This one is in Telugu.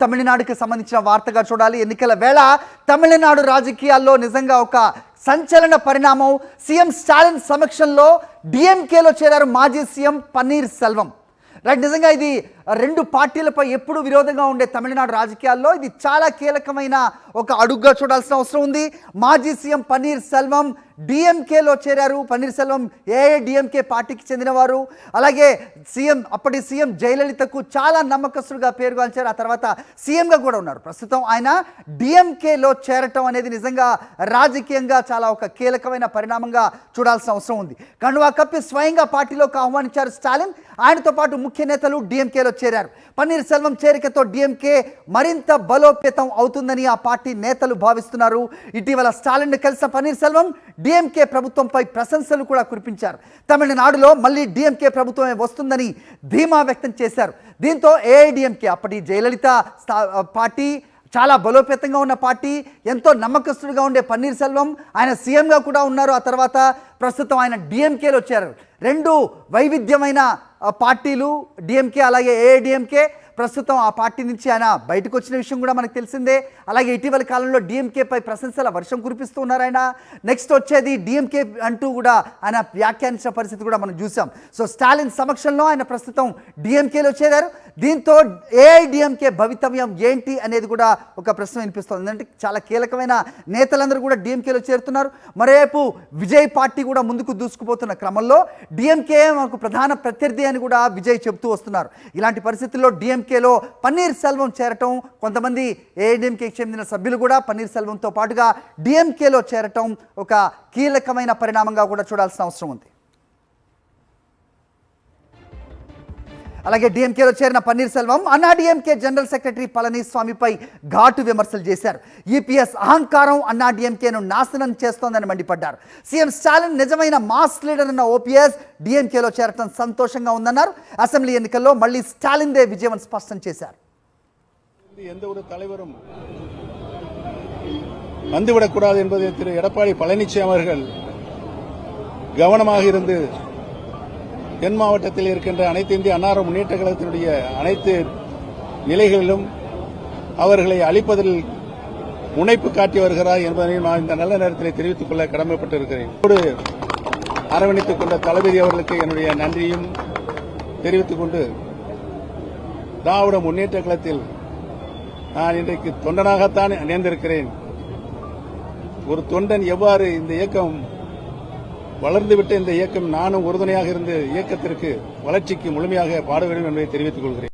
తమిళనాడుకి సంబంధించిన వార్తగా చూడాలి. ఎన్నికల వేళ తమిళనాడు రాజకీయాల్లో నిజంగా ఒక సంచలన పరిణామం. సీఎం స్టాలిన్ సమక్షంలో డిఎంకేలో చేరారు మాజీ సీఎం పన్నీర్ సెల్వం. రైట్, నిజంగా ఇది రెండు పార్టీలపై ఎప్పుడు విరోధంగా ఉండే తమిళనాడు రాజకీయాల్లో ఇది చాలా కీలకమైన ఒక అడుగుగా చూడాల్సిన అవసరం ఉంది. మాజీ సీఎం పన్నీర్ సెల్వం డిఎంకేలో చేరారు. పన్నీర్ సెల్వం ఏఐడిఎంకే పార్టీకి చెందినవారు. అలాగే అప్పటి సీఎం జయలలితకు చాలా నమ్మకస్తులుగా పేరుగాంచారు. ఆ తర్వాత సీఎంగా కూడా ఉన్నారు. ప్రస్తుతం ఆయన డిఎంకేలో చేరటం అనేది నిజంగా రాజకీయంగా చాలా ఒక కీలకమైన పరిణామంగా చూడాల్సిన అవసరం ఉంది. కండువా కప్పి స్వయంగా పార్టీలోకి ఆహ్వానించారు స్టాలిన్. ఆయనతో పాటు ముఖ్య నేతలు డిఎంకేలో చేరారు. పన్నీర్ సెల్వం చేరికతో డిఎంకే మరింత బలోపేతం అవుతుందని ఆ పార్టీ నేతలు భావిస్తున్నారు. ఇటీవల స్టాలిన్ కలిసిన పన్నీర్ సెల్వం డిఎంకే ప్రభుత్వంపై ప్రశంసలు కూడా కురిపించారు. తమిళనాడులో మళ్ళీ డిఎంకే ప్రభుత్వమే వస్తుందని ధీమా వ్యక్తం చేశారు. దీంతో ఏఐడిఎంకే అప్పటి జయలలిత పార్టీ చాలా బలోపేతంగా ఉన్న పార్టీ, ఎంతో నమ్మకస్తుడిగా ఉండే పన్నీర్ సెల్వం ఆయన సీఎంగా కూడా ఉన్నారు. ఆ తర్వాత ప్రస్తుతం ఆయన డిఎంకేలో వచ్చారు. రెండు వైవిధ్యమైన పార్టీలు డిఎంకే అలాగే ఏఐడిఎంకే. ప్రస్తుతం ఆ పార్టీ నుంచి ఆయన బయటకు వచ్చిన విషయం కూడా మనకు తెలిసిందే. అలాగే ఇటీవల కాలంలో డిఎంకేపై ప్రశంసల వర్షం కురిపిస్తూ ఉన్నారు ఆయన. నెక్స్ట్ వచ్చేది డిఎంకే అంటూ కూడా ఆయన వ్యాఖ్యానించిన పరిస్థితి కూడా మనం చూసాం. సో స్టాలిన్ సమక్షంలో ఆయన ప్రస్తుతం డిఎంకేలో చేరారు. దీంతో ఏఐడిఎంకే భవితవ్యం ఏంటి అనేది కూడా ఒక ప్రశ్న వినిపిస్తుంది. ఎందుకంటే చాలా కీలకమైన నేతలందరూ కూడా డిఎంకేలో చేరుతున్నారు. మరోవైపు విజయ్ పార్టీ కూడా ముందుకు దూసుకుపోతున్న క్రమంలో డిఎంకే మనకు ప్రధాన ప్రత్యర్థి అని కూడా విజయ్ చెబుతూ వస్తున్నారు. ఇలాంటి పరిస్థితుల్లో డిఎంకేలో పన్నీర్ సెల్వం చేరటం, కొంతమంది ఏఐడిఎంకేకి చెందిన సభ్యులు కూడా పన్నీర్ సెల్వంతో పాటుగా డిఎంకేలో చేరటం ఒక కీలకమైన పరిణామంగా కూడా చూడాల్సిన అవసరం ఉంది. అలాగే డిఎంకేలో చేరిన పన్నీర్ సెల్వం అన్నాడీఎంకే జనరల్ సెక్రటరీ పళనిస్వామిపై ఘాటు విమర్శలు చేశారు. ఈపీఎస్ అహంకారం అన్నాడీఎంకేను నాశనం చేస్తోందని మండిపడ్డారు. సీఎం స్టాలిన్ నిజమైన మాస్ లీడర్ అన్న ఓపీఎస్ డిఎంకేలో చేరటం సంతోషంగా ఉందన్నారు. అసెంబ్లీ ఎన్నికల్లో మళ్ళీ స్టాలిన్దే విజయం స్పష్టం చేశారు. எந்த ஒரு தலைவரும் வந்துவிடக்கூடாது என்பதை திரு எடப்பாடி பழனிசாமி அவர்கள் கவனமாக இருந்து தென் மாவட்டத்தில் இருக்கின்ற அனைத்து இந்திய அன்னார முன்னேற்ற கழகத்தினுடைய அனைத்து நிலைகளிலும் அவர்களை அழிப்பதில் முனைப்பு காட்டி வருகிறார் என்பதை நான் இந்த நல்ல நேரத்தில் தெரிவித்துக் கொள்ள கடமைப்பட்டிருக்கிறேன். அரவணைத்துக் கொண்ட தளபதி அவர்களுக்கு என்னுடைய நன்றியும் தெரிவித்துக் கொண்டு திராவிட முன்னேற்ற கழகத்தில் நான் இன்றைக்கு தொண்டனாகத்தான் இணைந்திருக்கிறேன். ஒரு தொண்டன் எவ்வாறு இந்த இயக்கம் வளர்ந்துவிட்ட இந்த இயக்கம் நானும் உறுதுணையாக இருந்து இயக்கத்திற்கு வளர்ச்சிக்கு முழுமையாக பாட வேண்டும் என்பதை தெரிவித்துக் கொள்கிறேன்.